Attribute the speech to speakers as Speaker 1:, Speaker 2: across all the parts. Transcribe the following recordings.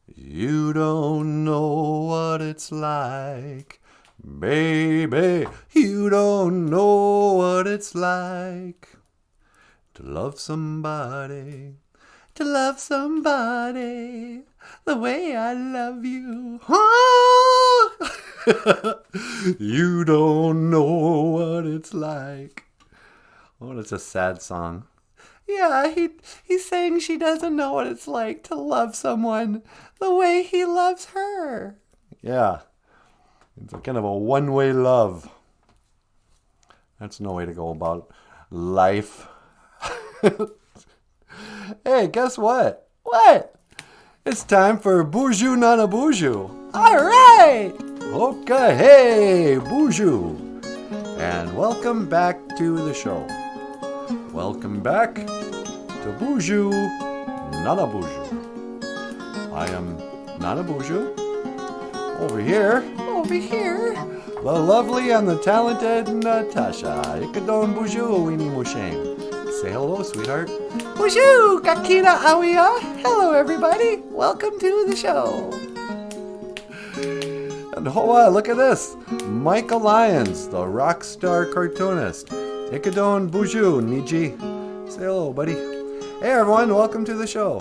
Speaker 1: You don't know what it's like, baby. You don't know what it's like to love somebody, the way I love you. You don't know what it's like. Oh, that's a sad song. Yeah, he's saying she doesn't know what it's like to love someone the way he loves her. Yeah, it's a kind of a one-way love. That's no way to go about life. Hey, guess what? What? It's time for BOOZHOO NANABOOZHOO. All right. Okay, hey, BOOZHOO. And welcome back to the show. Welcome back to BOOZHOO NANABOOZHOO. I am NANABOOZHOO. Over here, the lovely and the talented Natasha. Ikadon BOOZHOO Weenie Mushane. Say hello, sweetheart. BOOZHOO Kakina Awia. Hello, everybody. Welcome to the show. And oh, look at this. Michael Lyons, the rock star cartoonist. Ikadon BOOZHOO Niji. Say hello, buddy. Hey, everyone. Welcome to the show.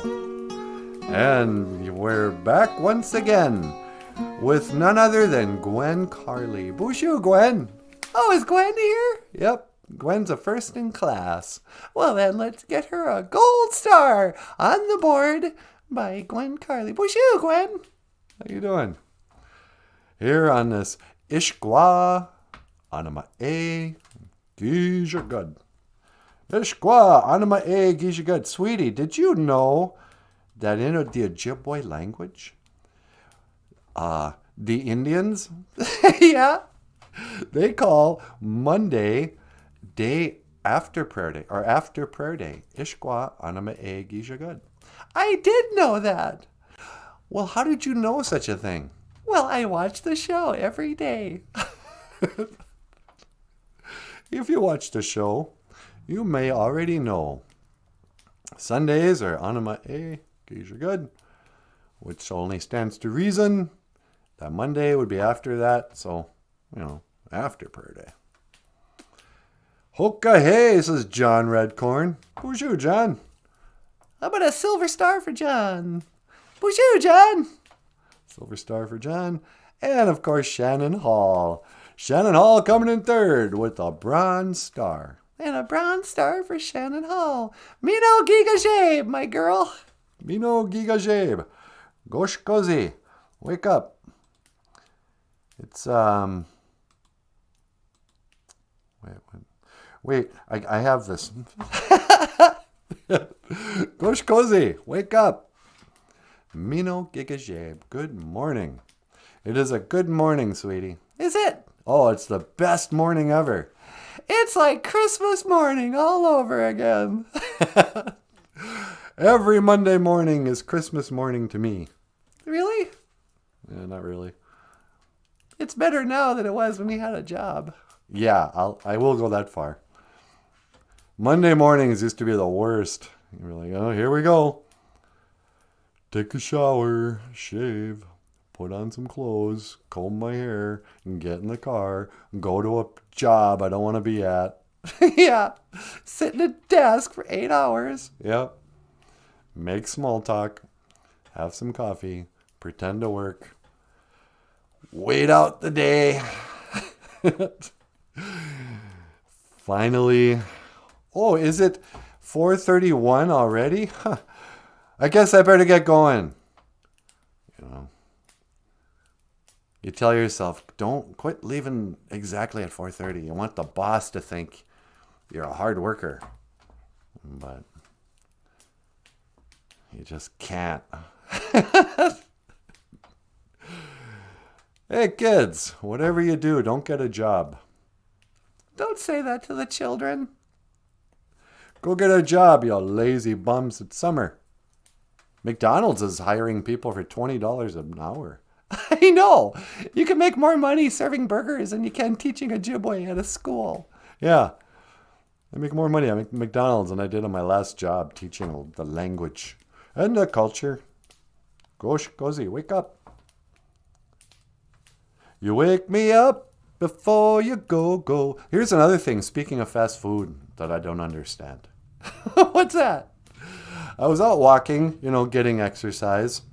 Speaker 1: And we're back once again with none other than Gwen Carley. BOOZHOO, Gwen. Oh, is Gwen here? Yep. Gwen's a first in class. Well, then let's get her a gold star on the board by Gwen Carley. BOOZHOO, Gwen. How you doing? Here on this Ishkwa Anima E Gijagud. Ishkwa Anima E Gijagud. Sweetie, did you know that in the Ojibwe language, the Indians, yeah, they call Monday day after prayer day, or after prayer day. Ishkwa Anima E Gijagud. I did know that. Well, how did you know such a thing? Well, I watch the show every day. If you watch the show, you may already know. Sundays are Anima E Gijagud, which only stands to reason that Monday would be after that, so, after prayer day. Hoka hey, says John Redcorn. BOOZHOO, John. How about a silver star for John? BOOZHOO, John. Silver star for John. And, of course, Shannon Hall. Shannon Hall coming in third with a bronze star. And a bronze star for Shannon Hall. Mino Giga Jabe, my girl. Mino Giga Jabe. Gosh Kozi. Wake up. It's, Wait, I have this. Gosh Kozi, wake up. Mino Gigajab, good morning. It is a good morning, sweetie. Is it? Oh, it's the best morning ever. It's like Christmas morning all over again. Every Monday morning is Christmas morning to me. Really? Yeah, not really. It's better now than it was when you had a job. Yeah, I will go that far. Monday mornings used to be the worst. You were like, oh, here we go. Take a shower, shave, put on some clothes, comb my hair, and get in the car, go to a job I don't want to be at. Yeah, sit at a desk for 8 hours. Yep. Make small talk, have some coffee, pretend to work, wait out the day. Finally. Oh, is it 4:31 already? Huh. I guess I better get going. You tell yourself, don't quit leaving exactly at 4:30. You want the boss to think you're a hard worker. But you just can't. Hey, kids, whatever you do, don't get a job. Don't say that to the children. Go get a job, you lazy bums. It's summer. McDonald's is hiring people for $20 an hour. I know. You can make more money serving burgers than you can teaching Ojibwe at a school. Yeah. I make more money at McDonald's than I did on my last job teaching the language and the culture. Cozy, wake up. You wake me up before you go. Here's another thing, speaking of fast food, that I don't understand. What's that? I was out walking, getting exercise.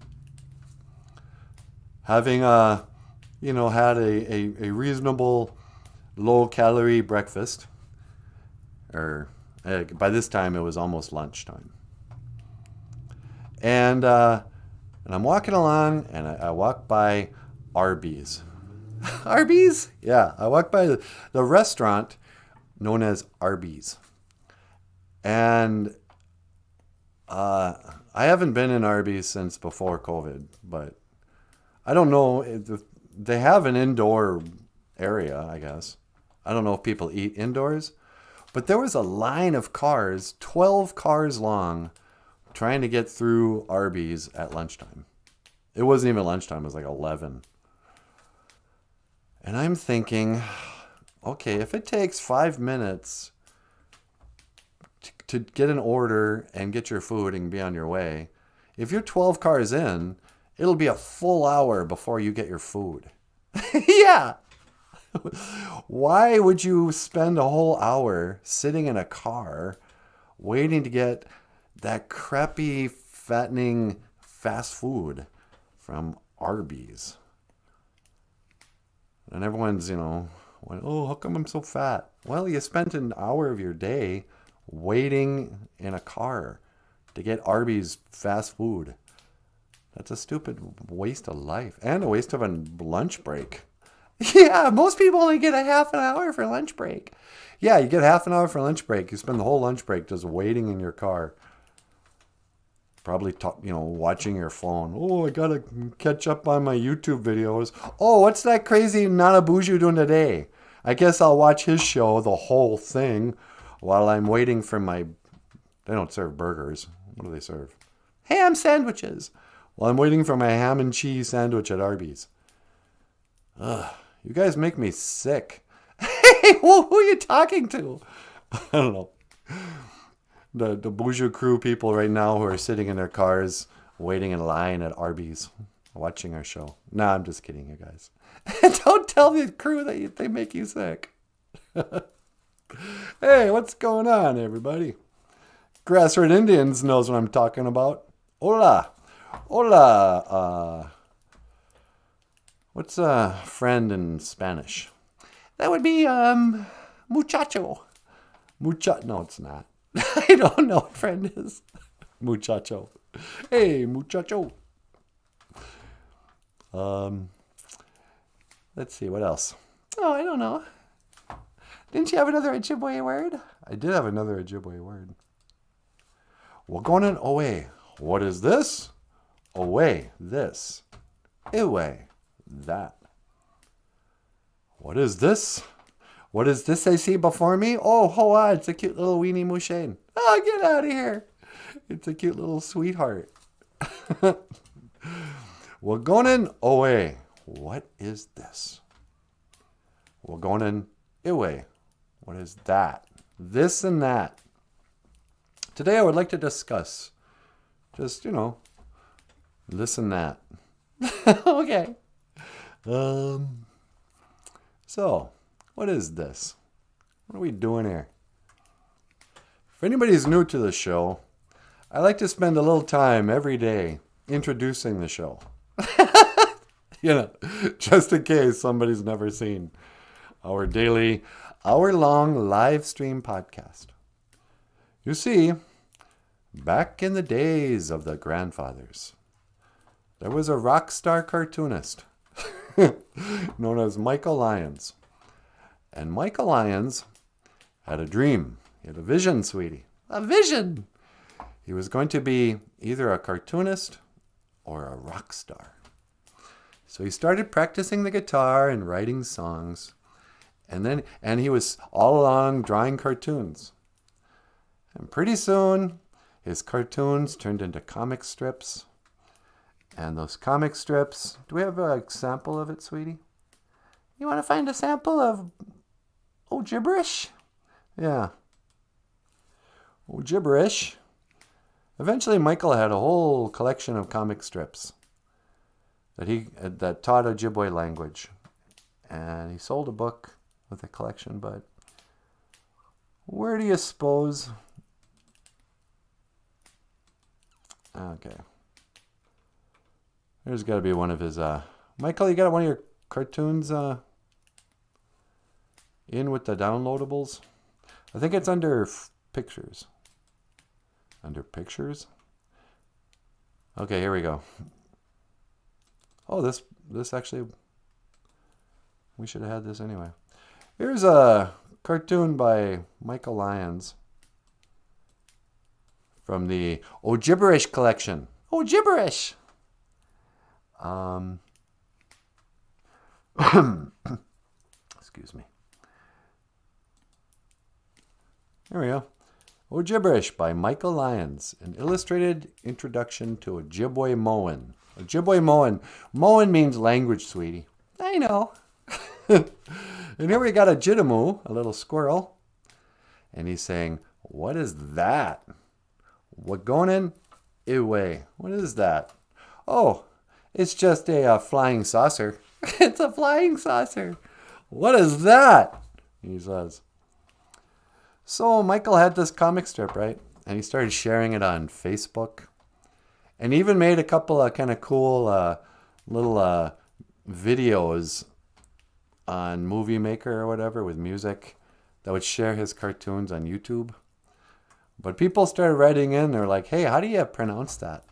Speaker 1: Having, had a reasonable low-calorie breakfast. By this time, it was almost lunchtime. And I'm walking along, and I walk by Arby's. Arby's? Yeah, I walked by the restaurant known as Arby's. And I haven't been in Arby's since before COVID, but I don't know. They have an indoor area, I guess. I don't know if people eat indoors. But there was a line of cars, 12 cars long, trying to get through Arby's at lunchtime. It wasn't even lunchtime. It was like 11. And I'm thinking, okay, if it takes 5 minutes to get an order and get your food and be on your way, if you're 12 cars in, it'll be a full hour before you get your food. Yeah. Why would you spend a whole hour sitting in a car waiting to get that crappy, fattening fast food from Arby's? And everyone's, went, oh, how come I'm so fat? Well, you spent an hour of your day waiting in a car to get Arby's fast food. That's a stupid waste of life and a waste of a lunch break. Yeah, most people only get a half an hour for lunch break. Yeah, you get half an hour for lunch break. You spend the whole lunch break just waiting in your car. Probably, watching your phone. Oh, I gotta catch up on my YouTube videos. Oh, what's that crazy NanaBOOZHOO doing today? I guess I'll watch his show, the whole thing, while I'm waiting for my... They don't serve burgers. What do they serve? Ham sandwiches. Well, I'm waiting for my ham and cheese sandwich at Arby's. Ugh, you guys make me sick. Hey, who are you talking to? I don't know. The BOOZHOO crew people right now who are sitting in their cars waiting in line at Arby's watching our show. Nah, I'm just kidding, you guys. Don't tell the crew that they make you sick. Hey, what's going on, everybody? Grassroots Indians knows what I'm talking about. Hola. Hola. What's a friend in Spanish? That would be muchacho. No, it's not. I don't know what friend is. Muchacho. Hey, muchacho. Let's see, what else? Oh, I don't know. Didn't you have another Ojibwe word? I did have another Ojibwe word. We're going in away. What is this? Away, this. Away, that. What is this? What is this I see before me? Oh, hoa, it's a cute little weenie Mushane. Oh, get out of here. It's a cute little sweetheart. We're going in away. What is this? We're going in away. What is that? This and that. Today I would like to discuss just, this and that. Okay. So, what is this? What are we doing here? If anybody's new to the show, I like to spend a little time every day introducing the show. Just in case somebody's never seen our daily, hour-long live stream podcast. You see, back in the days of the grandfathers, there was a rock star cartoonist known as Michael Lyons. And Michael Lyons had a dream. He had a vision, sweetie. A vision! He was going to be either a cartoonist or a rock star. So he started practicing the guitar and writing songs. And he was all along drawing cartoons. And pretty soon, his cartoons turned into comic strips. And those comic strips... Do we have a sample of it, sweetie? You want to find a sample of OJIBERISH? Yeah. OJIBERISH. Eventually, Michael had a whole collection of comic strips. that taught Ojibwe language. And he sold a book with a collection, but where do you suppose? Okay. There's got to be one of his... Michael, you got one of your cartoons in with the downloadables? I think it's under pictures. Under pictures? Okay, here we go. Oh, this actually... We should have had this anyway. Here's a cartoon by Michael Lyons from the OJIBERISH collection. OJIBERISH! Excuse me. There we go. OJIBERISH by Michael Lyons. An illustrated introduction to Ojibwe Moan. Ojibwe Moan. Moan means language, sweetie. I know. And here we got a Jidamu, a little squirrel. And he's saying, what is that? What going in? Away. What is that? Oh, it's just a flying saucer. It's a flying saucer. What is that? He says. So Michael had this comic strip, right? And he started sharing it on Facebook. And even made a couple of kind of cool little videos on Movie Maker or whatever with music that would share his cartoons on YouTube. But people started writing in. They're like, hey, how do you pronounce that?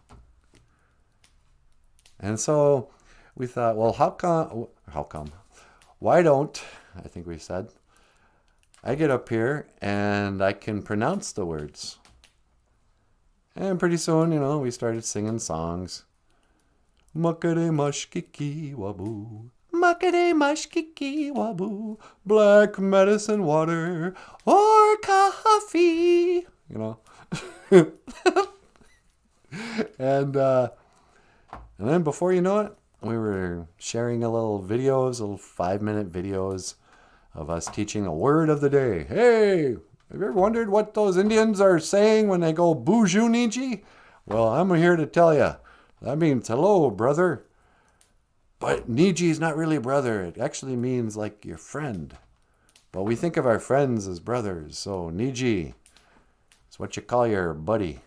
Speaker 1: And so we thought, well, how come? Why don't, I think we said, I get up here and I can pronounce the words. And pretty soon, we started singing songs. Muckety mushkiki wabu. Muckety mushkiki wabu. Black medicine water or coffee. And then before you know it, we were sharing little 5-minute videos of us teaching a word of the day. Hey, have you ever wondered what those Indians are saying when they go BOOZHOO Niji? Well, I'm here to tell you. That means hello, brother. But Niji is not really brother. It actually means like your friend. But we think of our friends as brothers. So Niji is what you call your buddy.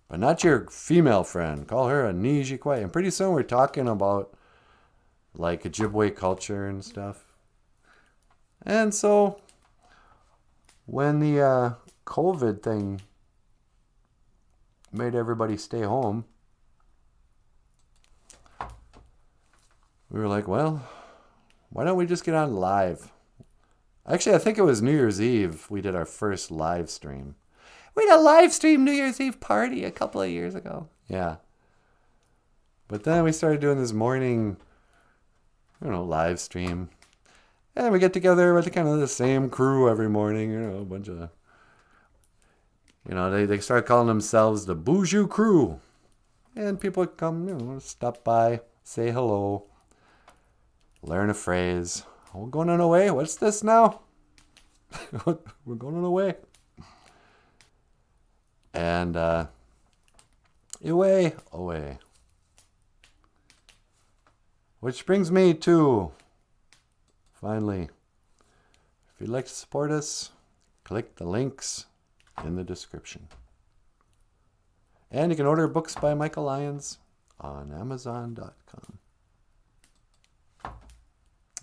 Speaker 1: But not your female friend. Call her a Niji Kwai. And pretty soon we're talking about like Ojibwe culture and stuff. And so when the COVID thing made everybody stay home, we were like, well, why don't we just get on live? Actually, I think it was New Year's Eve we did our first live stream. We had a live stream New Year's Eve party a couple of years ago. Yeah. But then we started doing this morning, live stream. And we get together with kind of the same crew every morning, a bunch of, they start calling themselves the BOOZHOO crew. And people would come, stop by, say hello, learn a phrase. We're going on away. What's this now? We're going on away. And away. Which brings me to, finally, if you'd like to support us, click the links in the description. And you can order books by Michael Lyons on Amazon.com.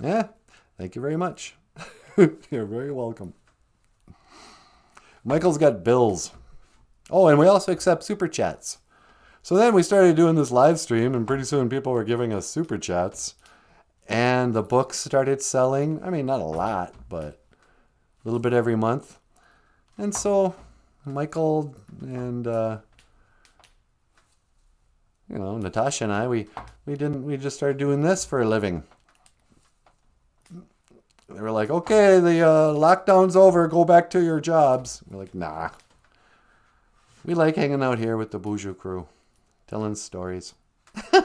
Speaker 1: Yeah, thank you very much. You're very welcome. Michael's got bills. Oh, and we also accept super chats. So then we started doing this live stream, and pretty soon people were giving us super chats. And the books started selling. I mean, not a lot, but a little bit every month. And so Michael and Natasha and I, we just started doing this for a living. They were like, okay, the lockdown's over, go back to your jobs. We're like, nah. We like hanging out here with the BOOZHOO crew, telling stories. You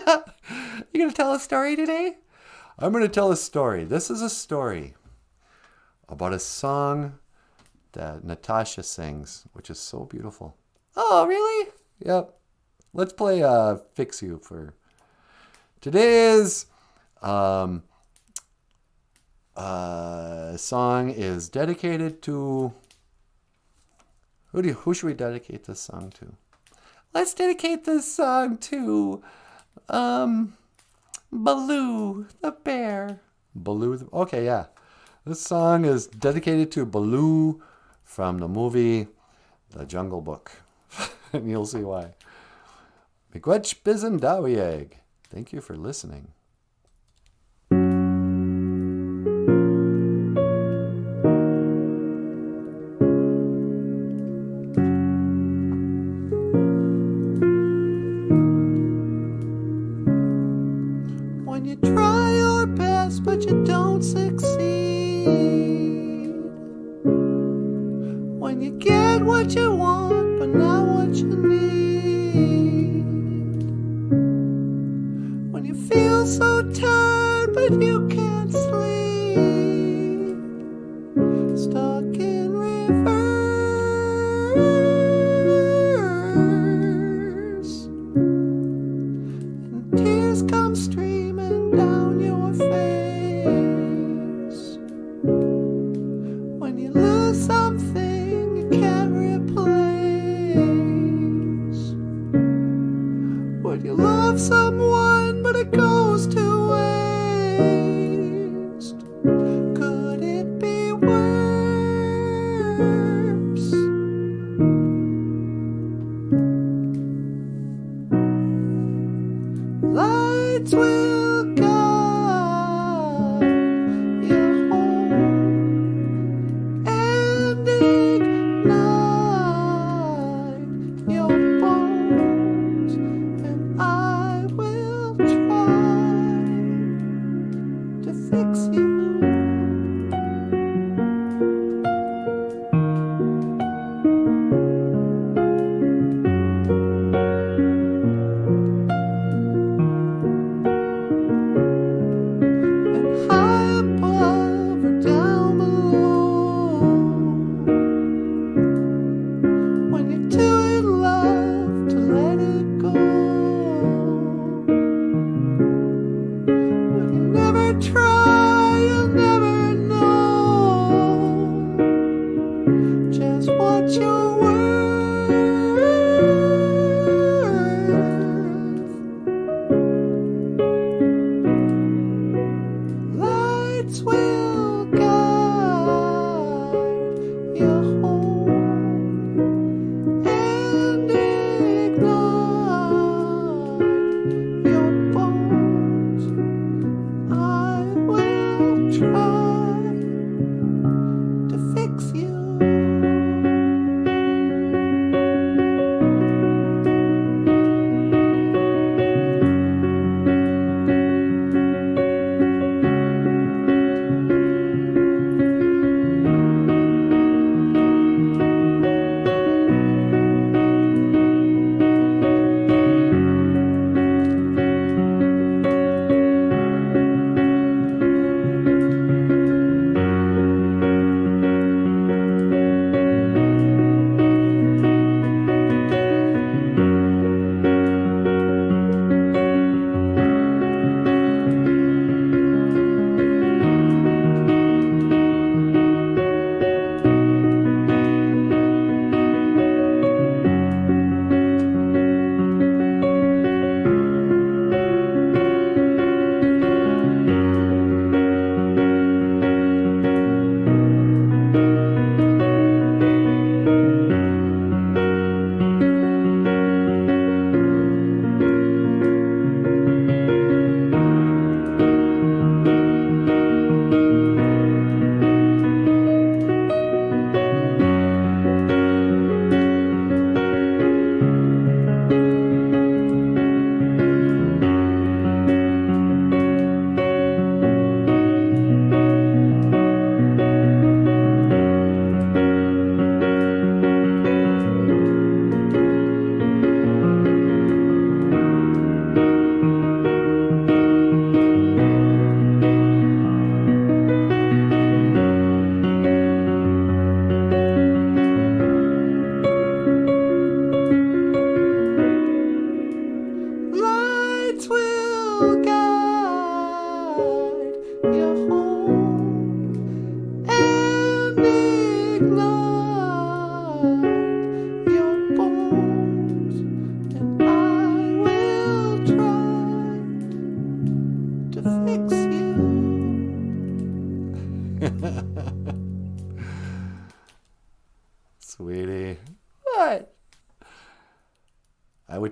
Speaker 1: gonna tell a story today? I'm gonna tell a story. This is a story about a song that Natasha sings, which is so beautiful. Oh, really? Yep. Let's play Fix You Today's song is dedicated to... Who should we dedicate this song to? Let's dedicate this song to Baloo the bear. Okay, yeah. This song is dedicated to Baloo from the movie The Jungle Book. And you'll see why. Miigwech Bizin Dawieg. Thank you for listening. When you try your best but you don't succeed, when you get what you want but not what you need, when you feel so tired but you can't sleep, stuck in reverse, and tears come streaming down your face, when you lose something you can't replace, when you love someone but it goes to waste. Could it be worse? Lights will guide you home and ignite your bones, and I will try to fix you.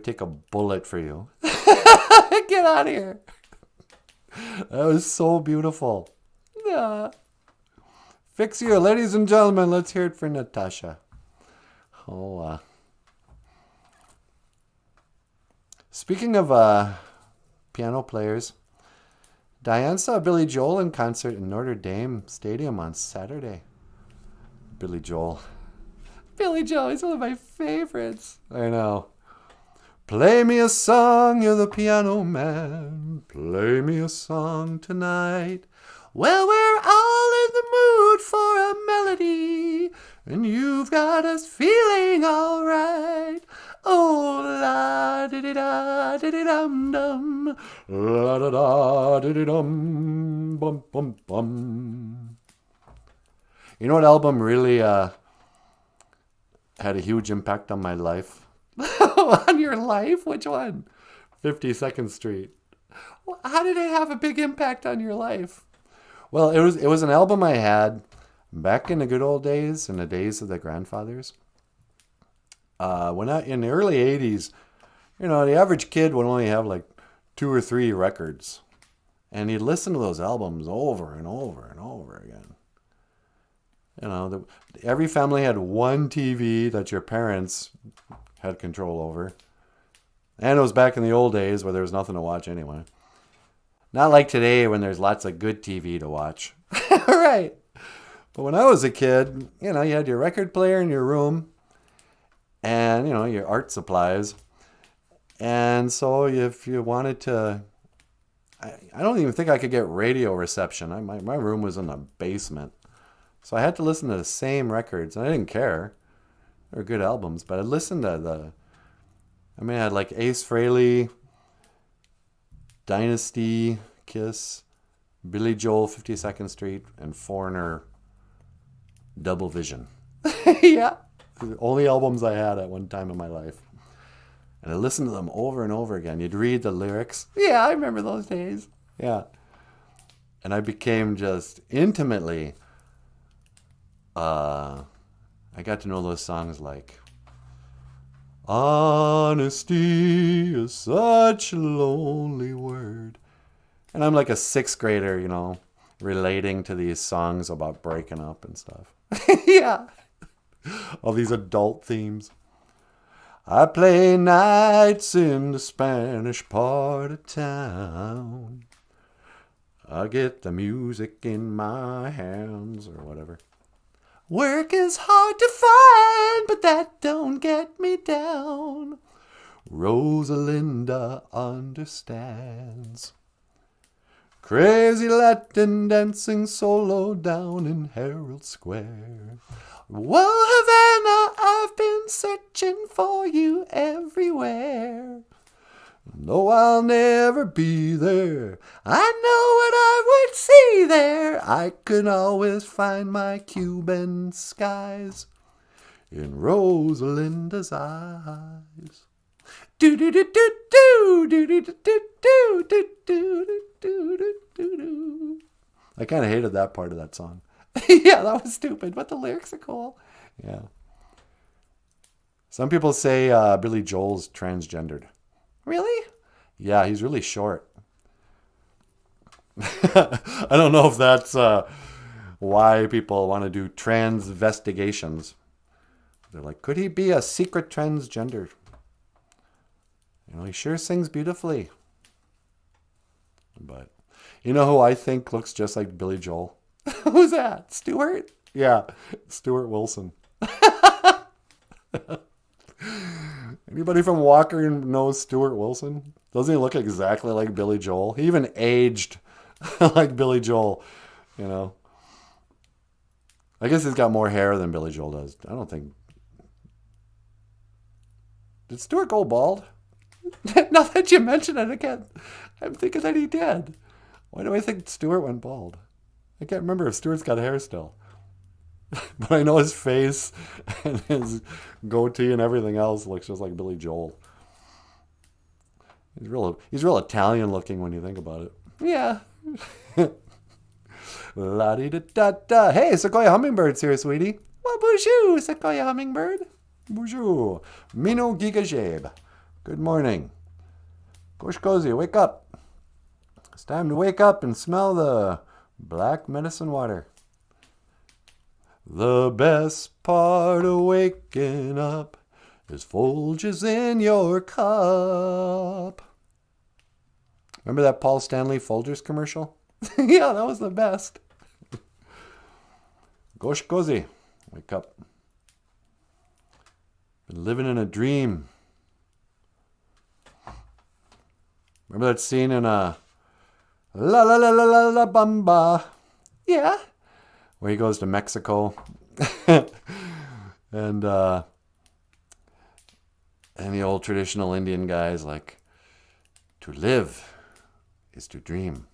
Speaker 1: would take a bullet for you. Get out of here. That was so beautiful. Yeah. Fix you. Ladies and gentlemen, let's hear it for Natasha. Oh, speaking of piano players, Diane saw Billy Joel in concert in Notre Dame Stadium on Saturday. Billy Joel. Billy Joel, he's one of my favorites. I know. Play me a song, you're the piano man. Play me a song tonight. Well, we're all in the mood for a melody, and you've got us feeling all right. Oh, la di di da di di dum dum, la da da di di dum bum bum bum. You know what album really had a huge impact on my life? On your life? Which one? 52nd Street. How did it have a big impact on your life? Well, it was an album I had back in the good old days, in the days of the grandfathers. In the early 80s, the average kid would only have like 2 or 3 records. And he'd listen to those albums over and over and over again. Every family had one TV that your parents had control over. And it was back in the old days where there was nothing to watch anyway. Not like today when there's lots of good TV to watch. Right. But when I was a kid, you had your record player in your room and, your art supplies. And so if you wanted to, I don't even think I could get radio reception. My room was in the basement. So I had to listen to the same records. And I didn't care. They were good albums. But I listened to I had like Ace Frehley, Dynasty, Kiss, Billy Joel, 52nd Street, and Foreigner, Double Vision. Yeah. The only albums I had at one time in my life. And I listened to them over and over again. You'd read the lyrics. Yeah, I remember those days. Yeah. And I became just intimately, I got to know those songs like, honesty is such a lonely word. And I'm like a 6th grader, relating to these songs about breaking up and stuff. Yeah. All these adult themes. I play nights in the Spanish part of town. I get the music in my hands or whatever. Work is hard to find, but that don't get me down. Rosalinda understands. Crazy Latin dancing solo down in Herald Square. Whoa, Havana, I've been searching for you everywhere. No, I'll never be there. I know what I would see there. I could always find my Cuban skies in Rosalinda's eyes. Do do do do do do do do do do do do do do do. I kind of hated that part of that song. Yeah, that was stupid, but the lyrics are cool. Yeah. Some people say Billy Joel's transgendered. Really? Yeah, he's really short. I don't know if that's why people want to do transvestigations. They're like, could he be a secret transgender? He sure sings beautifully. But you know who I think looks just like Billy Joel? Who's that? Stuart? Yeah, Stuart Wilson. Anybody from Walker knows Stuart Wilson? Doesn't he look exactly like Billy Joel? He even aged like Billy Joel, I guess he's got more hair than Billy Joel does. I don't think... Did Stuart go bald? Now that you mention it again, I'm thinking that he did. Why do I think Stuart went bald? I can't remember if Stuart's got hair still. But I know his face and his goatee and everything else looks just like Billy Joel. He's real Italian looking when you think about it. Yeah. La-di-da-da-da. Hey, Sequoia Hummingbird's here, sweetie. Well, bonjour, Sequoia Hummingbird. Bonjour. Mino Giga Jabe. Good morning. Push cozy, wake up. It's time to wake up and smell the black medicine water. The best part of waking up is Folgers in your cup. Remember that Paul Stanley Folgers commercial? Yeah, that was the best. Gosh cozy, wake up. Been living in a dream. Remember that scene in La La La La La La Bamba? Yeah. Where he goes to Mexico. and the old traditional Indian guy's like, to live is to dream,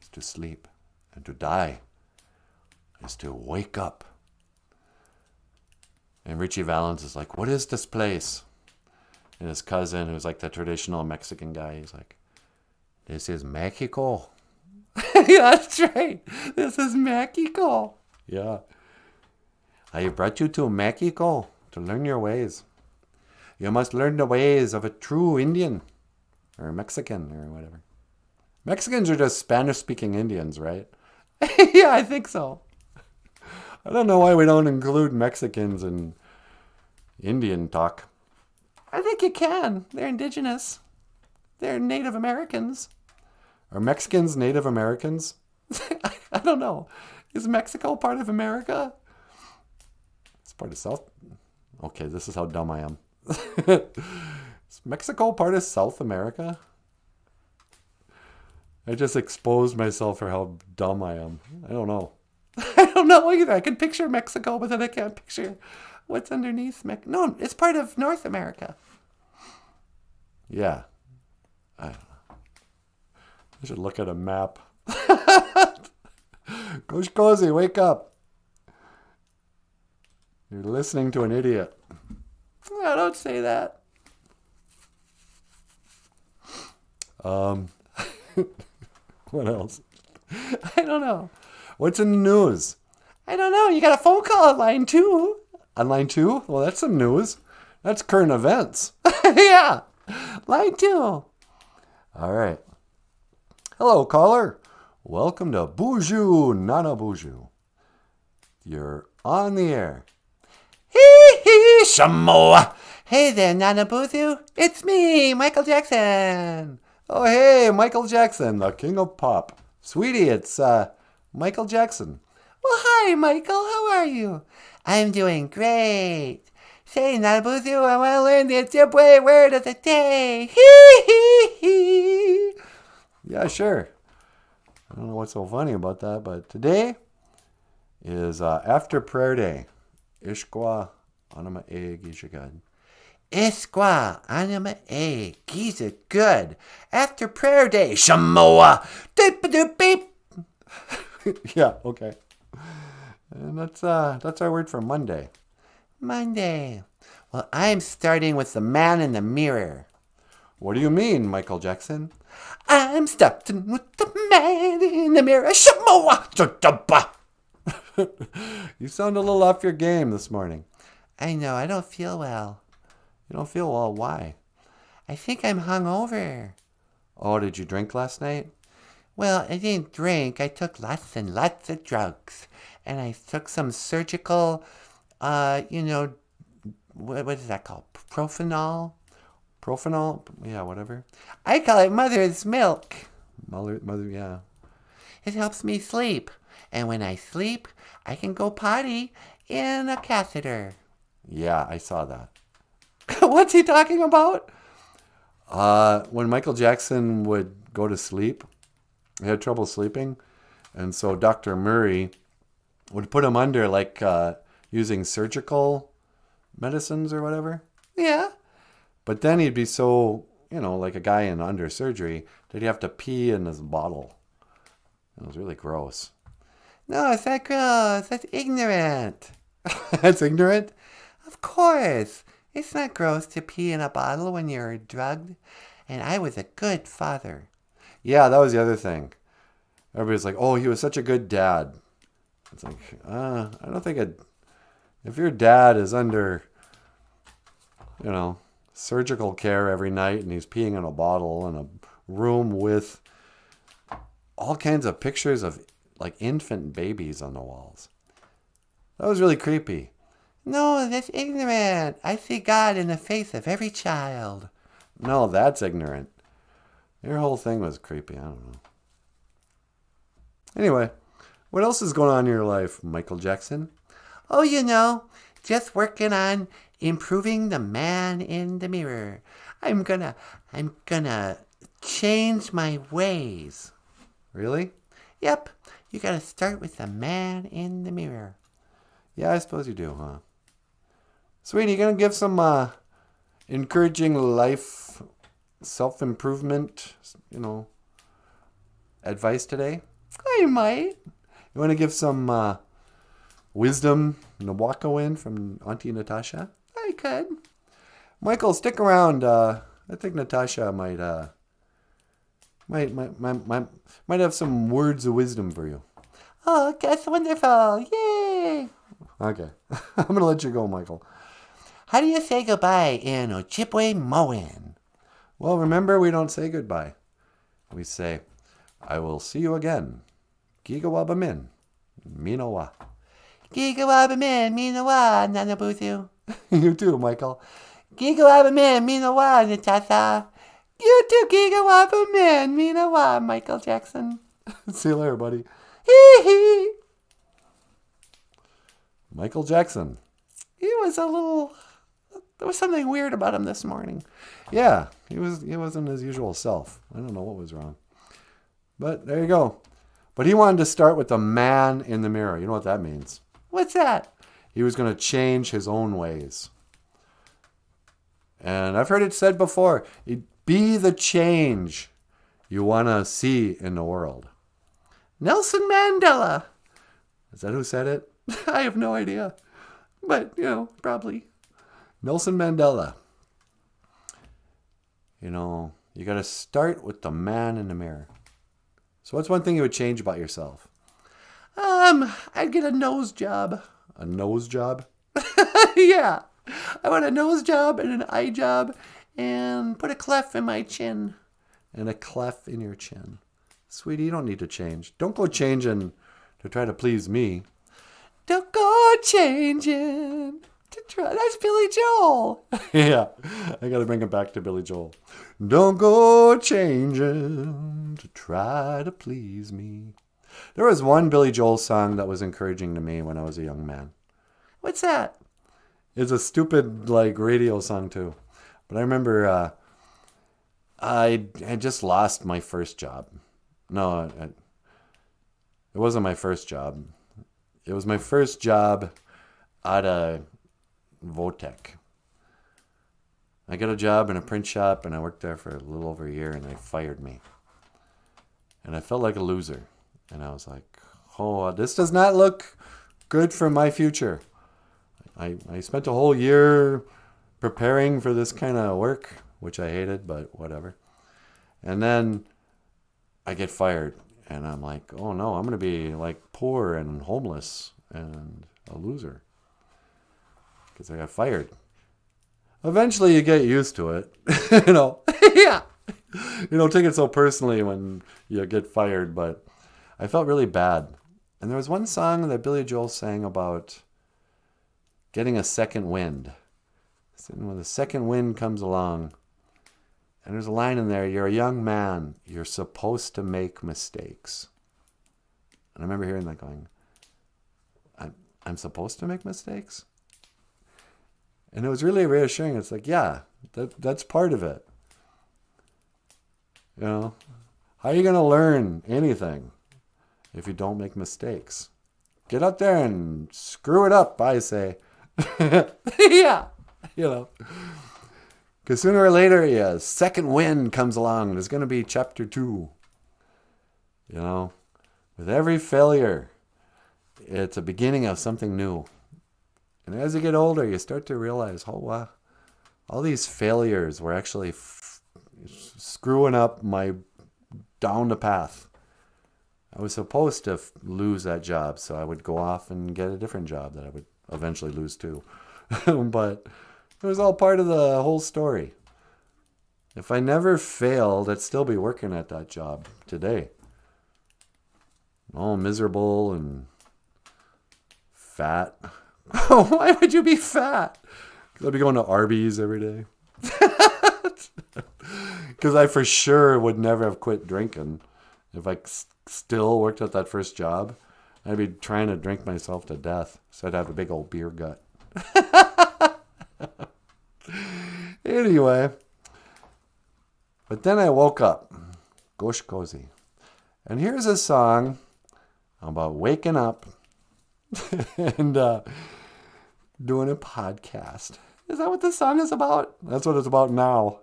Speaker 1: is to sleep, and to die is to wake up. And Richie Valens is like, what is this place? And his cousin, who's like the traditional Mexican guy, he's like, this is Mexico. Yeah, that's right. This is Mexico. Yeah. I brought you to Mexico to learn your ways. You must learn the ways of a true Indian or Mexican or whatever. Mexicans are just Spanish-speaking Indians, right? Yeah, I think so. I don't know why we don't include Mexicans in Indian talk. I think you can. They're indigenous. They're Native Americans. Are Mexicans Native Americans? I don't know. Is Mexico part of America? It's part of South. Okay, this is how dumb I am. Is Mexico part of South America? I just exposed myself for how dumb I am. I don't know. I don't know either. I can picture Mexico, but then I can't picture what's underneath Mexico. No, it's part of North America. Yeah. I don't know. I should look at a map. Coach Cozy, wake up. You're listening to an idiot. No, don't say that. What else? I don't know. What's in the news? I don't know. You got a phone call on line 2. On line 2? Well, that's some news. That's current events. Yeah. Line 2. All right. Hello, caller. Welcome to BOOZHOO NANABOOZHOO. You're on the air. Hee hee, Shamoa. Hey there, NanaBOOZHOO. It's me, Michael Jackson. Oh, hey, Michael Jackson, the king of pop. Sweetie, it's Michael Jackson. Well, hi, Michael. How are you? I'm doing great. Say, NanaBOOZHOO, I want to learn the Ojibwe word of the day. Hee hee hee. Yeah, sure. I don't know what's so funny about that, but today is after prayer day. Ishkwa anima e gishagad. Ishkwa anima e gishagad. After prayer day. Shamoa. Doop doop beep. Yeah, okay. And that's our word for Monday. Monday. Well, I'm starting with the man in the mirror. What do you mean, Michael Jackson? I'm starting with the man in the mirror. You sound a little off your game this morning. I know, I don't feel well. You don't feel well, why? I think I'm hungover. Oh, did you drink last night? Well, I didn't drink. I took lots and lots of drugs. And I took some surgical, what is that called? Profanol? Yeah, whatever. I call it mother's milk. Mother, yeah. It helps me sleep. And when I sleep, I can go potty in a catheter. Yeah, I saw that. What's he talking about? When Michael Jackson would go to sleep, he had trouble sleeping. And so Dr. Murray would put him under, like, using surgical medicines or whatever. Yeah. But then he'd be so, like a guy in under surgery, that he'd have to pee in this bottle. It was really gross. No, it's not gross. That's ignorant. That's ignorant? Of course. It's not gross to pee in a bottle when you're drugged. And I was a good father. Yeah, that was the other thing. Everybody's like, oh, he was such a good dad. It's like, I don't think if your dad is under, surgical care every night, and he's peeing in a bottle in a room with all kinds of pictures of like infant babies on the walls. That was really creepy. No, that's ignorant. I see God in the face of every child. No, that's ignorant. Your whole thing was creepy. I don't know. Anyway, what else is going on in your life, Michael Jackson? Oh, just working on improving the man in the mirror. I'm gonna change my ways. Really? Yep. You gotta start with the man in the mirror. Yeah, I suppose you do, huh? Sweetie, you gonna give some encouraging life, self-improvement, advice today? I might. You want to give some wisdom to walk in from Auntie Natasha? I could. Michael, stick around. I think Natasha might have some words of wisdom for you. Oh, that's wonderful. Yay. Okay. I'm going to let you go, Michael. How do you say goodbye in Ojibwe Moan? Well, remember, we don't say goodbye. We say, I will see you again. Gigawabamin. Minawa. Gigawabamin. Minawa, Nanaboozhoo. You too, Michael. Gigawabamin. Minawa, Natasha. You too, Gigawabamin. Minawa, Michael Jackson. See you later, buddy. Hee hee. Michael Jackson. He was there was something weird about him this morning. Yeah, he wasn't his usual self. I don't know what was wrong. But there you go. But he wanted to start with the man in the mirror. You know what that means? What's that? He was going to change his own ways. And I've heard it said before, be the change you want to see in the world. Nelson Mandela. Is that who said it? I have no idea. But, probably. Nelson Mandela. You got to start with the man in the mirror. So what's one thing you would change about yourself? I'd get a nose job. A nose job? Yeah. I want a nose job and an eye job and put a clef in my chin. And a clef in your chin. Sweetie, you don't need to change. Don't go changing to try to please me. Don't go changing to try. That's Billy Joel. Yeah, I got to bring it back to Billy Joel. Don't go changing to try to please me. There was one Billy Joel song that was encouraging to me when I was a young man. What's that? It's a stupid radio song too. But I remember I had just lost my first job. No, it wasn't my first job. It was my first job out of Votech. I got a job in a print shop, and I worked there for a little over a year, and they fired me. And I felt like a loser. And I was like, oh, this does not look good for my future. I spent a whole year preparing for this kind of work, which I hated, but whatever. And then I get fired. And I'm like, oh no, I'm going to be poor and homeless and a loser. Because I got fired. Eventually you get used to it. Yeah. You don't take it so personally when you get fired, but I felt really bad. And there was one song that Billy Joel sang about getting a second wind. When the second wind comes along, and there's a line in there, you're a young man, you're supposed to make mistakes. And I remember hearing that going, I'm supposed to make mistakes? And it was really reassuring. It's like, yeah, that's part of it. How are you going to learn anything if you don't make mistakes? Get up there and screw it up, I say. Yeah, Because sooner or later, a second wind comes along. There's going to be chapter 2. With every failure, it's a beginning of something new. And as you get older, you start to realize, oh, wow, all these failures were actually screwing up my down the path. I was supposed to lose that job, so I would go off and get a different job that I would eventually lose too. But It was all part of the whole story. If I never failed, I'd still be working at that job today. All miserable and fat. Why would you be fat? Because I'd be going to Arby's every day. Because I for sure would never have quit drinking. If I still worked at that first job, I'd be trying to drink myself to death. So I'd have a big old beer gut. Anyway. But then I woke up. Gosh cozy. And here's a song about waking up and doing a podcast. Is that what this song is about? That's what it's about now.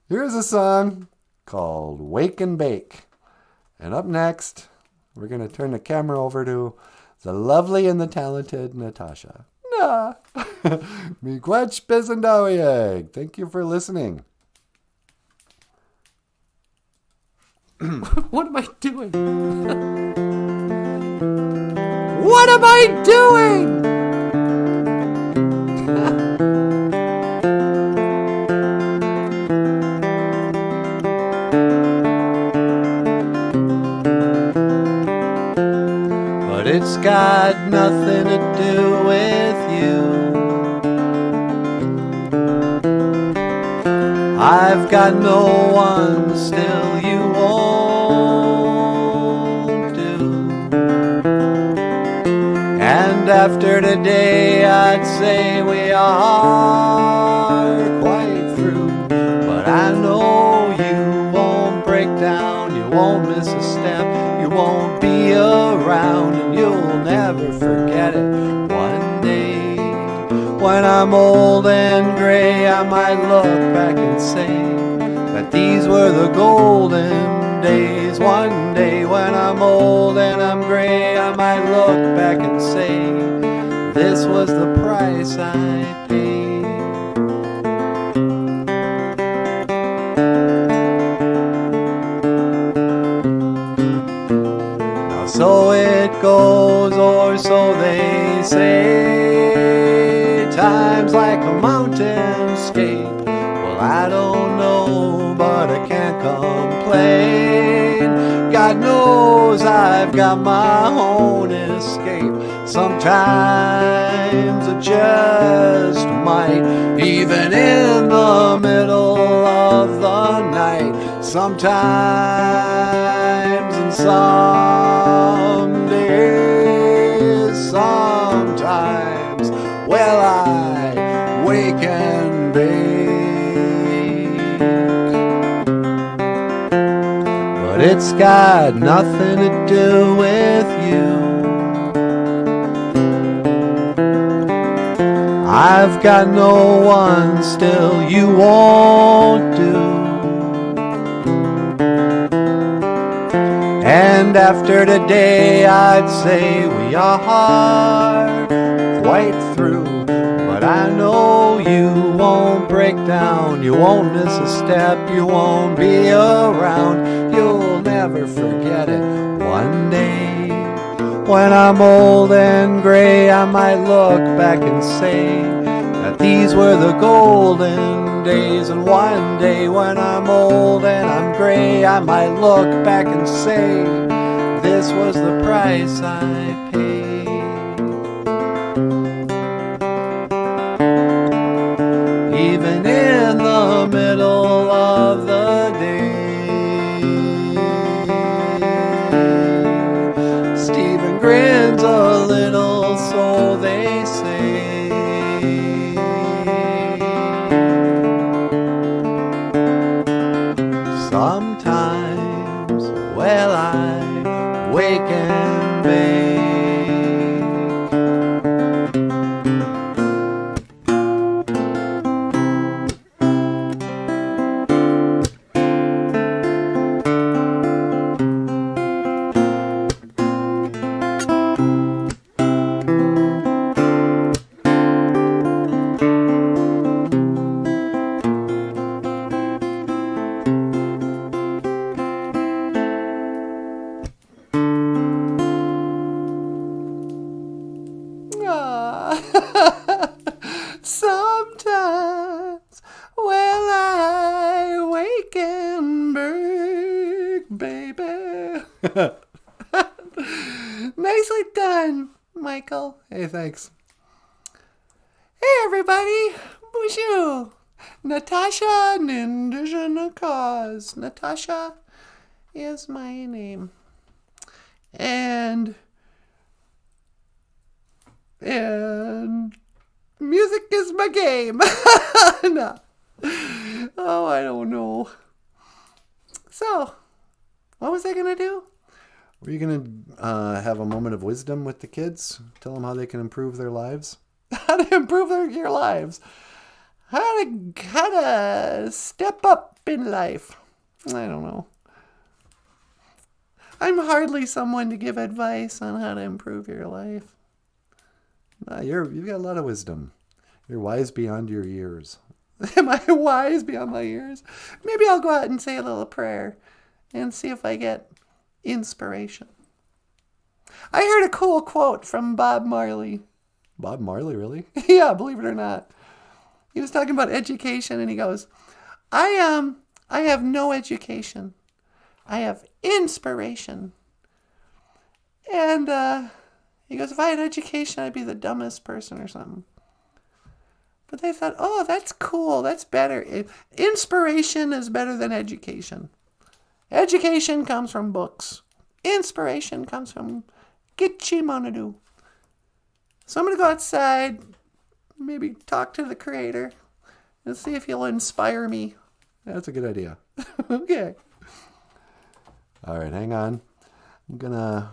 Speaker 1: Here's a song called Wake and Bake. And up next, we're going to turn the camera over to the lovely and the talented Natasha. Nah. Miigwech Bezendawiyeg. Thank you for listening. What am I doing? What am I doing? But it's got nothing to do with you. I've got no one, still you won't do. And after today I'd say we are quite through. But I know you won't break down, you won't miss a step, you won't be around, and you'll never forget it. One day when I'm old and gray, I might look back and say that these were the golden days. One day when I'm old and I'm gray, I might look back and say this was the price I paid. Now so it goes, or so they say, time's like a mountainscape. Well, I don't know, but I can't complain. God knows I've got my own escape. Sometimes it just might, even in the middle of the night. Sometimes and some days, sometimes, well, I wake and bake. But it's got nothing to do with you. I've got no one, still you won't do. And after today I'd say we are quite through. But I know you won't break down, you won't miss a step, you won't be around, you'll never forget it. One day when I'm old and gray, I might look back and say that these were the golden days. And one day when I'm old and I'm gray, I might look back and say this was the price I paid. Even in the middle of the day, Stephen grins a little, so they say. Sometimes, well, I wake and bake. baby. Nicely done, Michael. Hey, thanks. Hey, everybody. BOOZHOO. Natasha Ninja Cause. Natasha is my name. And music is my game. No. Oh, I don't know. So, what was I going to do? Were you going to have a moment of wisdom with the kids? Tell them how they can improve their lives? How to improve your lives? How to step up in life? I don't know. I'm hardly someone to give advice on how to improve your life. You've got a lot of wisdom. You're wise beyond your years. Am I wise beyond my years? Maybe I'll go out and say a little prayer and see if I get inspiration. I heard a cool quote from Bob Marley. Bob Marley, really? Yeah, believe it or not. He was talking about education, and he goes, I have no education. I have inspiration. And he goes, if I had education, I'd be the dumbest person or something. But they thought, oh, that's cool. That's better. Inspiration is better than education. Education comes from books. Inspiration comes from Gichimonadu. So I'm going to go outside, maybe talk to the Creator, and see if he'll inspire me. That's a good idea. Okay. All right, hang on. I'm going to...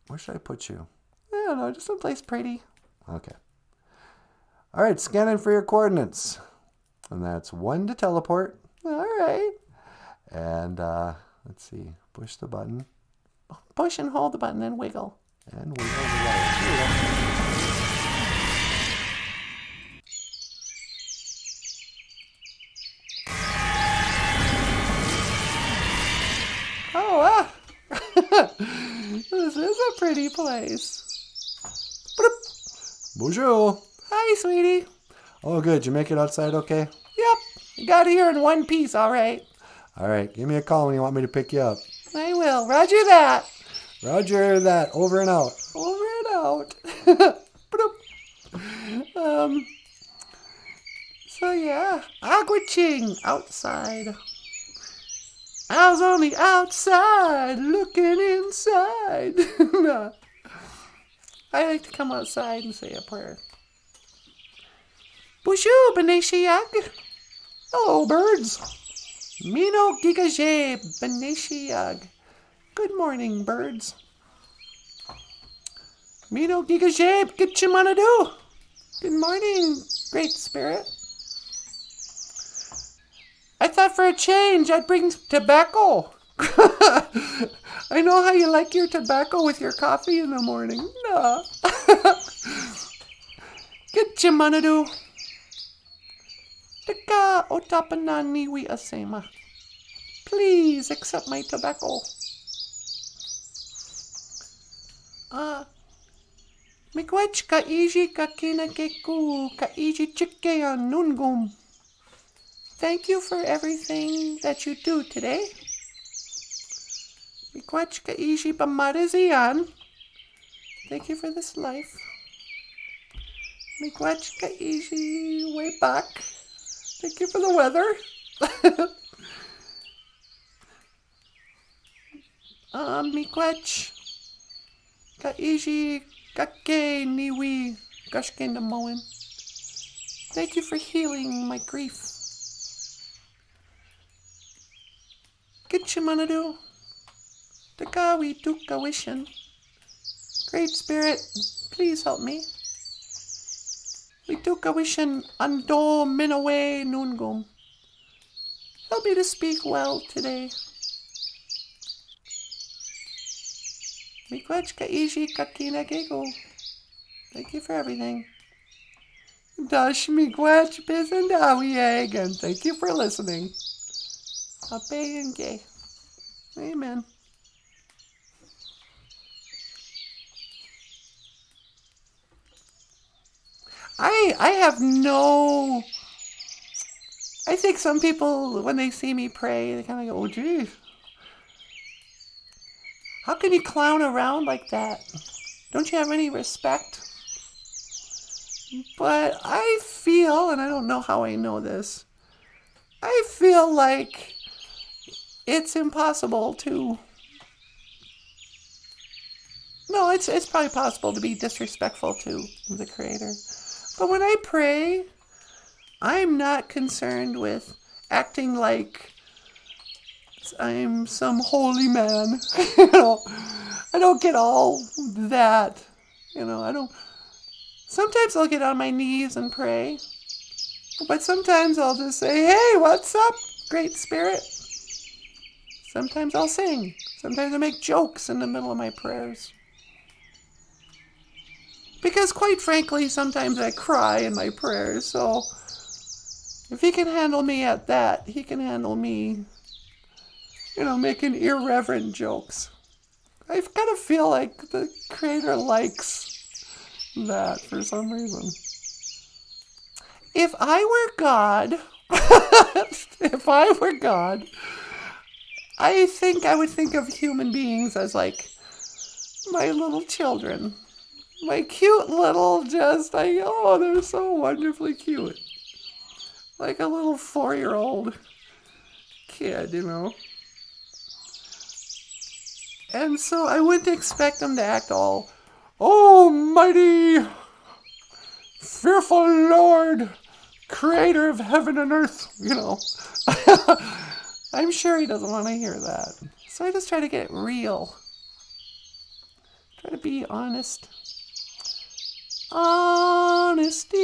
Speaker 1: Where should I put you? I don't know, just someplace pretty. Okay. All right, scanning for your coordinates. And that's 1 to teleport. All right. And let's see. Push the button. Push and hold the button and wiggle. And wiggle the wire. Here we go. Oh, wow. This is a pretty place. Bonjour. Hi, sweetie. Oh, good. You make it outside okay? Yep. You got here in one piece, all right. All right. Give me a call when you want me to pick you up. I will. Roger that. Roger that. Over and out. Over and out. So, yeah. Aguaching outside. I was on the outside looking inside. No. I like to come outside and say a prayer. BOOZHOO Beneshiag. Hello, birds. Mino Gigaje Beneshiag. Good morning, birds. Mino Gigaje Gichimanadu. Good morning, Great Spirit. I thought for a change I'd bring tobacco. I know how you like your tobacco with your coffee in the morning. No. Gichimanadu. Tika otapanani wi asema. Please accept my tobacco. Mikwach ka iji ka kinakeku ka iji chike nungum. Thank you for everything that you do today. Mikwach ka iji pamarizian. Thank you for this life. Mikwach ka iji way back. Thank you for the weather. Mikwach ka iji kake niwi kashkenda moen. Thank you for healing my grief. Kitchimanadu. Takawi tukawishin. Great Spirit, please help me. We tukawishin ando minawe nungum. Help me to speak well today. Mikwach ka iji kakina gego. Thank you for everything. Dash mikwach bisandawi and thank you for listening. Ape and gay. Amen. I have no... I think some people, when they see me pray, they kind of go, oh, geez.
Speaker 2: How can you clown around like that? Don't you have any respect? But I feel, and I don't know how I know this, I feel like it's impossible to... No, it's probably possible to be disrespectful to the Creator. But when I pray, I'm not concerned with acting like I'm some holy man. I don't get all that. I don't... Sometimes I'll get on my knees and pray. But sometimes I'll just say, hey, what's up, Great Spirit? Sometimes I'll sing. Sometimes I make jokes in the middle of my prayers. Because quite frankly, sometimes I cry in my prayers. So if he can handle me at that, he can handle me, making irreverent jokes. I kind of feel like the Creator likes that for some reason. If I were God, I think I would think of human beings as like my little children. My cute little they're so wonderfully cute. Like a little 4-year-old kid, And so I wouldn't expect them to act all, oh, mighty, fearful Lord, Creator of heaven and earth, I'm sure he doesn't want to hear that. So I just try to get real. Try to be honest. Honesty.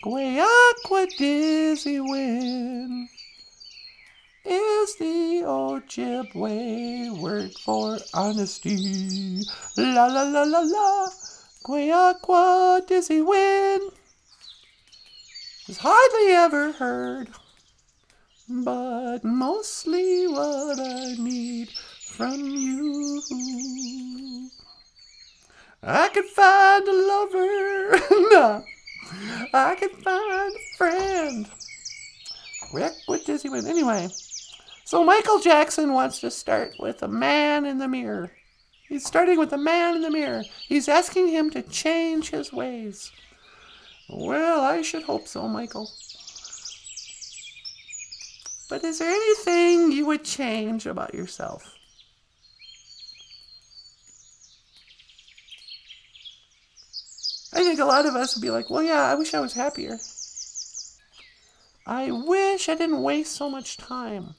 Speaker 2: Guayakwa dizzy wind is the Ojibwe word for honesty. La la la la la. Guayakwa dizzy wind is hardly ever heard, but mostly what I need from you. I could find a lover. No. I could find a friend. What does he win? Anyway, so Michael Jackson wants to start with a man in the mirror. He's starting with a man in the mirror. He's asking him to change his ways. Well, I should hope so, Michael. But is there anything you would change about yourself? I think a lot of us would be like, well, yeah, I wish I was happier. I wish I didn't waste so much time.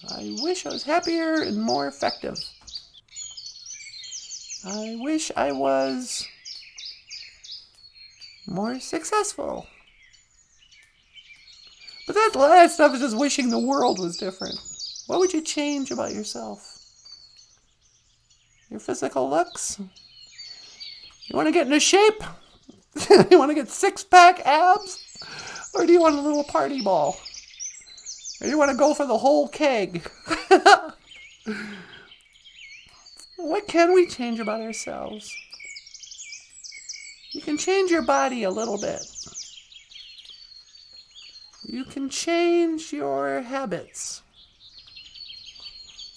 Speaker 2: I wish I was happier and more effective. I wish I was more successful. But a lot of that stuff is just wishing the world was different. What would you change about yourself? Your physical looks? You want to get into shape? You want to get 6-pack abs? Or do you want a little party ball? Or do you want to go for the whole keg? What can we change about ourselves? You can change your body a little bit. You can change your habits.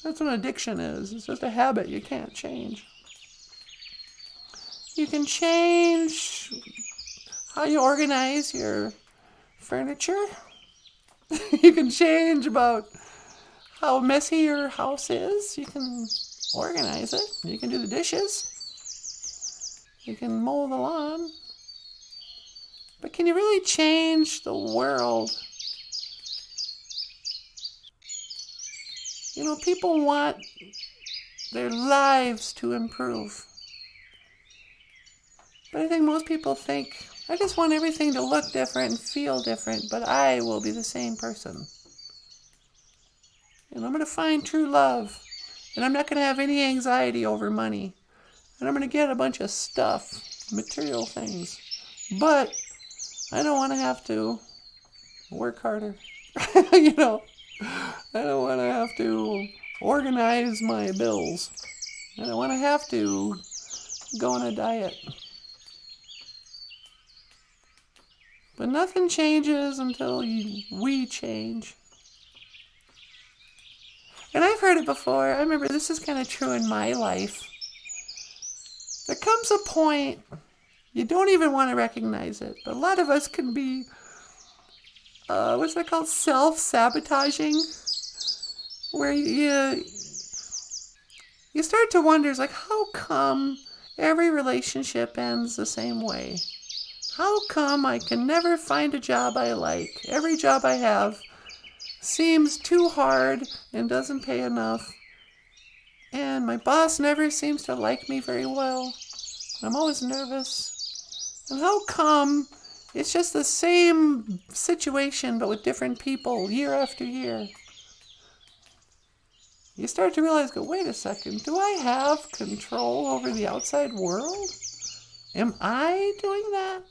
Speaker 2: That's what addiction is. It's just a habit you can't change. You can change how you organize your furniture. You can change about how messy your house is. You can organize it. You can do the dishes. You can mow the lawn. But can you really change the world? People want their lives to improve. But I think most people think, I just want everything to look different and feel different, but I will be the same person. And I'm going to find true love. And I'm not going to have any anxiety over money. And I'm going to get a bunch of stuff, material things. But I don't want to have to work harder. I don't want to have to organize my bills. I don't want to have to go on a diet. But nothing changes until we change. And I've heard it before. I remember this is kind of true in my life. There comes a point you don't even want to recognize it. But a lot of us can be, what's that called? Self-sabotaging. Where you start to wonder, it's like, how come every relationship ends the same way? How come I can never find a job I like? Every job I have seems too hard and doesn't pay enough. And my boss never seems to like me very well. I'm always nervous. And how come it's just the same situation but with different people year after year? You start to realize, wait a second, do I have control over the outside world? Am I doing that?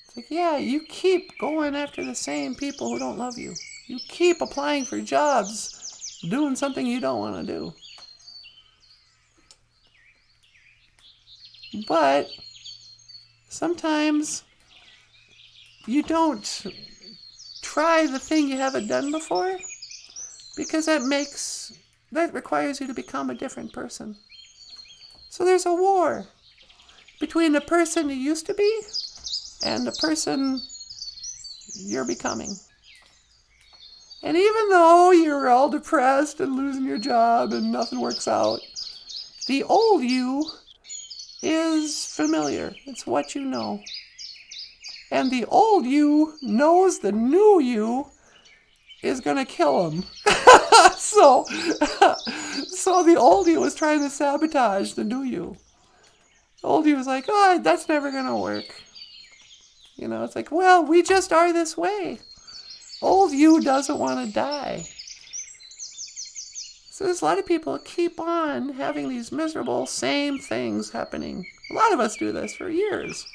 Speaker 2: It's like, yeah, you keep going after the same people who don't love you. You keep applying for jobs, doing something you don't want to do. But sometimes you don't try the thing you haven't done before because that requires you to become a different person. So there's a war between the person you used to be and the person you're becoming. And even though you're all depressed and losing your job and nothing works out, the old you is familiar. It's what you know. And the old you knows the new you is going to kill him. So the old you was trying to sabotage the new you. The old you was like, oh, that's never going to work. You know, it's like, well, we just are this way. Old you doesn't want to die. So there's a lot of people who keep on having these miserable same things happening. A lot of us do this for years.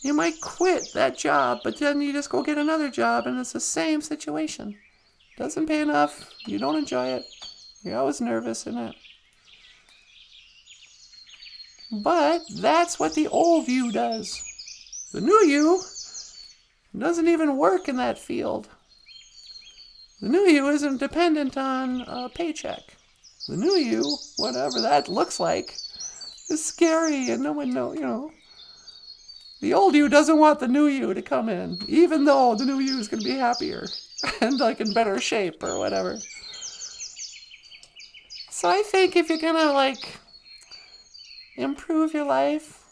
Speaker 2: You might quit that job, but then you just go get another job and it's the same situation. Doesn't pay enough, you don't enjoy it, you're always nervous in it. But that's what the old you does. The new you doesn't even work in that field. The new you isn't dependent on a paycheck. The new you, whatever that looks like, is scary and no one knows, you know. The old you doesn't want the new you to come in, even though the new you is going to be happier and like in better shape or whatever. So I think if you're going to like improve your life,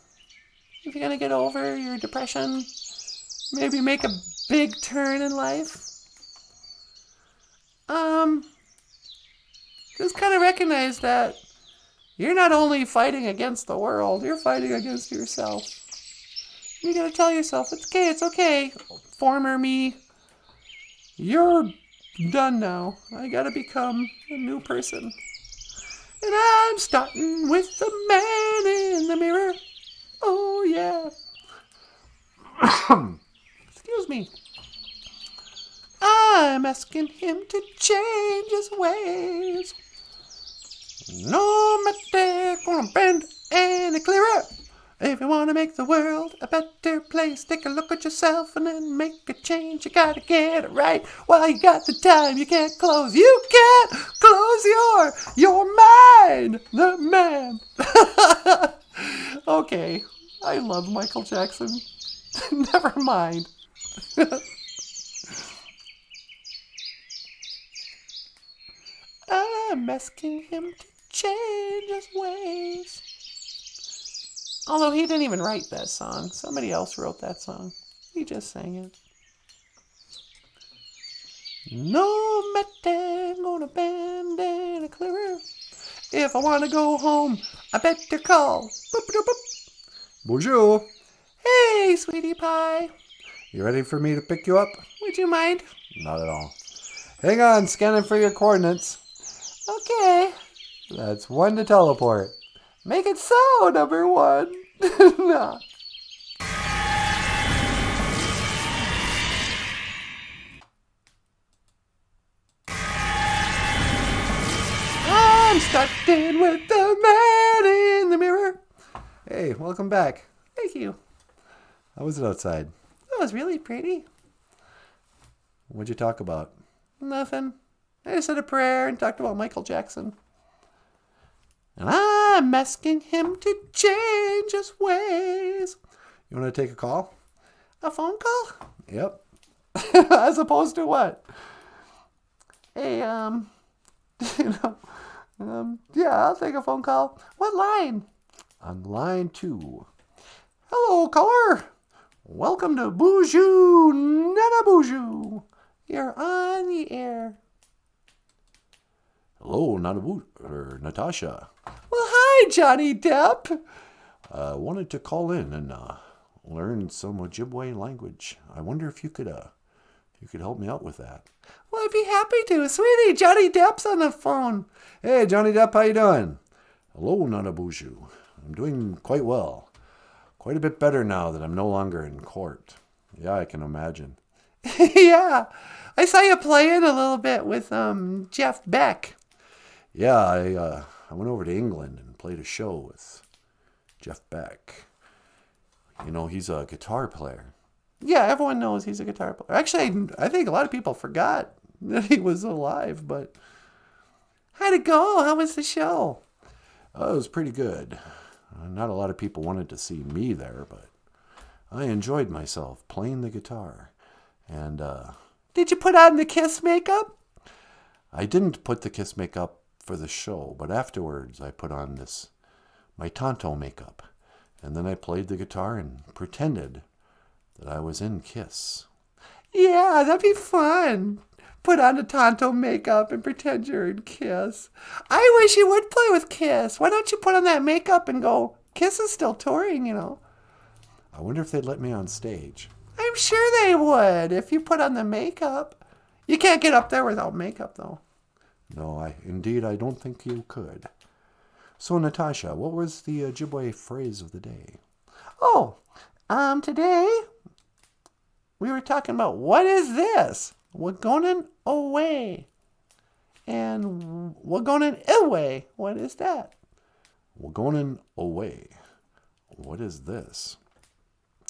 Speaker 2: if you're going to get over your depression, maybe make a big turn in life, just kind of recognize that you're not only fighting against the world, you're fighting against yourself. You gotta tell yourself, it's okay, former me. You're done now. I gotta become a new person. And I'm starting with the man in the mirror. Oh, yeah. Excuse me. I'm asking him to change his ways. No matter, gonna bend any clearer. If you want to make the world a better place, take a look at yourself and then make a change. You gotta get it right while you got the time. You can't close your mind, the man. Okay, I love Michael Jackson. Never mind. I'm asking him to change his ways. Although he didn't even write that song. Somebody else wrote that song. He just sang it. No matter, gonna bend and a clearer. If I wanna go home, I better call. Boop, boop, boop.
Speaker 1: Bonjour.
Speaker 2: Hey, sweetie pie.
Speaker 1: You ready for me to pick you up?
Speaker 2: Would you mind?
Speaker 1: Not at all. Hang on, scanning for your coordinates.
Speaker 2: Okay.
Speaker 1: That's 1 to teleport.
Speaker 2: Make it so, number 1. Nah. I'm starting with the man in the mirror.
Speaker 1: Hey, welcome back.
Speaker 2: Thank you.
Speaker 1: How was it outside?
Speaker 2: That was really pretty.
Speaker 1: What'd you talk about?
Speaker 2: Nothing. I just said a prayer and talked about Michael Jackson. And I'm asking him to change his ways.
Speaker 1: You want to take a call?
Speaker 2: A phone call?
Speaker 1: Yep.
Speaker 2: As opposed to what? Hey, yeah, I'll take a phone call. What line?
Speaker 1: On line 2.
Speaker 2: Hello, caller. Welcome to BOOZHOO NANABOOZHOO. You're on the air.
Speaker 1: Hello, Natasha.
Speaker 2: Well, hi, Johnny Depp.
Speaker 1: I wanted to call in and learn some Ojibwe language. I wonder if you could help me out with that.
Speaker 2: Well, I'd be happy to. Sweetie, Johnny Depp's on the phone.
Speaker 1: Hey, Johnny Depp, how you doing? Hello, Nanaboozhoo. I'm doing quite well. Quite a bit better now that I'm no longer in court. Yeah, I can imagine.
Speaker 2: Yeah, I saw you playing a little bit with Jeff Beck.
Speaker 1: Yeah, I went over to England and played a show with Jeff Beck. You know, he's a guitar player.
Speaker 2: Yeah, everyone knows he's a guitar player. Actually, I think a lot of people forgot that he was alive, but how'd it go? How was the show?
Speaker 1: It was pretty good. Not a lot of people wanted to see me there, but I enjoyed myself playing the guitar. And
Speaker 2: did you put on the Kiss makeup?
Speaker 1: I didn't put the Kiss makeup for the show, but afterwards I put on my Tonto makeup. And then I played the guitar and pretended that I was in Kiss.
Speaker 2: Yeah, that'd be fun. Put on the Tonto makeup and pretend you're in Kiss. I wish you would play with Kiss. Why don't you put on that makeup and go, Kiss is still touring, you know.
Speaker 1: I wonder if they'd let me on stage.
Speaker 2: I'm sure they would if you put on the makeup. You can't get up there without makeup, though.
Speaker 1: No, I don't think you could. So, Natasha, what was the Ojibwe phrase of the day?
Speaker 2: Oh, today we were talking about what is this? We're going away. And we're going away. What is that?
Speaker 1: We're going away. What is this?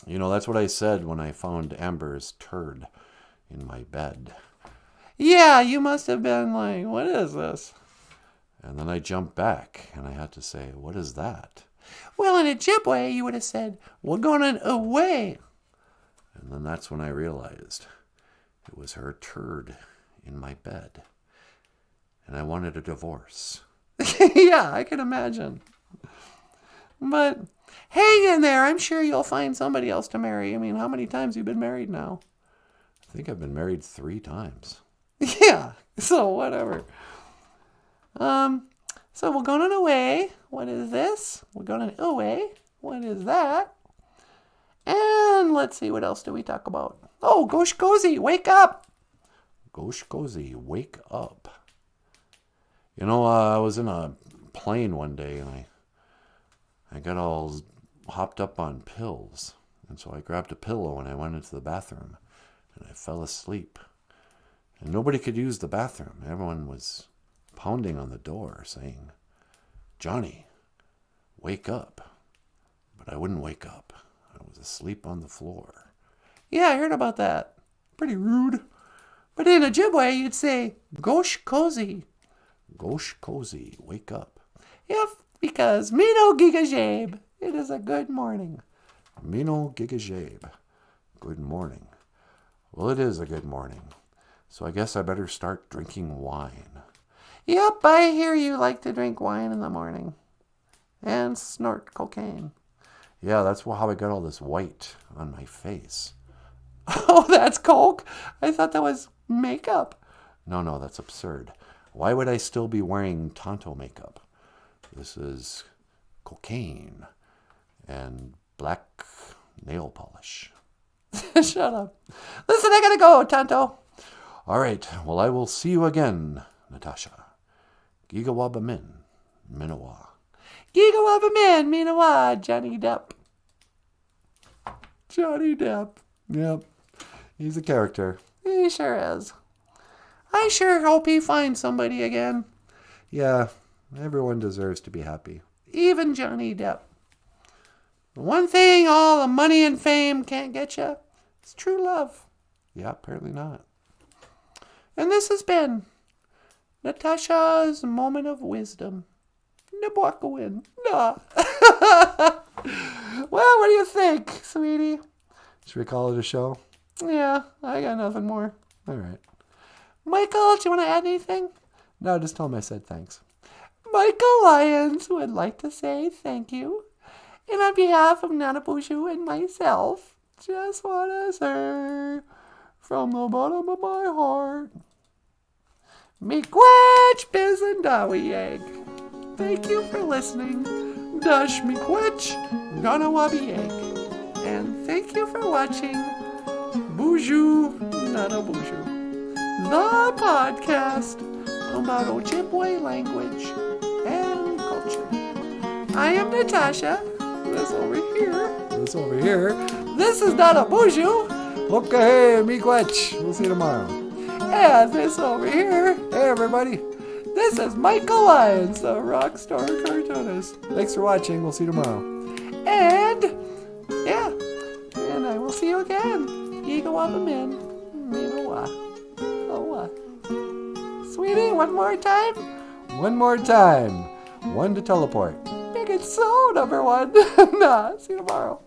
Speaker 1: You know, that's what I said when I found Amber's turd in my bed.
Speaker 2: Yeah, you must have been like, what is this?
Speaker 1: And then I jumped back and I had to say, what is that?
Speaker 2: Well, in Ojibwe, you would have said, we're going away.
Speaker 1: And then that's when I realized it was her turd in my bed. And I wanted a divorce.
Speaker 2: Yeah, I can imagine. But hang in there. I'm sure you'll find somebody else to marry. I mean, how many times have you been married now?
Speaker 1: I think I've been married 3 times.
Speaker 2: Yeah, so whatever. So we're going away. What is this? We're going away. What is that? And let's see, what else do we talk about? Oh, Gosh Cozy, wake up.
Speaker 1: Gosh Cozy, wake up. You know, I was in a plane one day and I got all hopped up on pills. And so I grabbed a pillow and I went into the bathroom and I fell asleep. And nobody could use the bathroom. Everyone was pounding on the door saying, Johnny, wake up. But I wouldn't wake up. I was asleep on the floor.
Speaker 2: Yeah, I heard about that. Pretty rude. But in Ojibwe, you'd say, Gosh Cozy.
Speaker 1: Gosh Cozy, wake up.
Speaker 2: Yep, because Mino Gigajabe. It is a good morning.
Speaker 1: Mino Gigajabe. Good morning. Well, it is a good morning. So I guess I better start drinking wine.
Speaker 2: Yep, I hear you like to drink wine in the morning. And snort cocaine.
Speaker 1: Yeah, that's how I got all this white on my face.
Speaker 2: Oh, that's coke? I thought that was makeup.
Speaker 1: No, that's absurd. Why would I still be wearing Tonto makeup? This is cocaine and black nail polish.
Speaker 2: Shut up. Listen, I gotta go, Tonto.
Speaker 1: All right, well, I will see you again, Natasha. Gigawaba Min, Minawa.
Speaker 2: Gigawaba Min, Minawa, Johnny Depp. Johnny Depp.
Speaker 1: Yep, he's a character.
Speaker 2: He sure is. I sure hope he finds somebody again.
Speaker 1: Yeah, everyone deserves to be happy.
Speaker 2: Even Johnny Depp. The one thing all the money and fame can't get you is true love.
Speaker 1: Yeah, apparently not.
Speaker 2: And this has been Natasha's Moment of Wisdom. Nabuckawin. Nah. Well, what do you think, sweetie?
Speaker 1: Should we call it a show?
Speaker 2: Yeah, I got nothing more.
Speaker 1: All right.
Speaker 2: Michael, do you want to add anything?
Speaker 1: No, just tell him I said thanks.
Speaker 2: Michael Lyons would like to say thank you. And on behalf of NanaBOOZHOO and myself, just want to say from the bottom of my heart, Miigwech Bizendawi Egg. Thank you for listening. Dash Miigwech Ganawabi Egg. And thank you for watching BOOZHOO NANABOOZHOO, the podcast about Ojibwe language and culture. I am Natasha. This over here. This is NanaBOOZHOO.
Speaker 1: Okay, miigwech. We'll see you tomorrow.
Speaker 2: And this over here.
Speaker 1: Hey, everybody.
Speaker 2: This is Michael Lyons, the rock star cartoonist.
Speaker 1: Thanks for watching. We'll see you tomorrow.
Speaker 2: And, yeah. And I will see you again. Yigawabamin. Minawa. Oh, sweetie, one more time?
Speaker 1: One more time. One to teleport.
Speaker 2: Make it so, number one. Nah, see you tomorrow.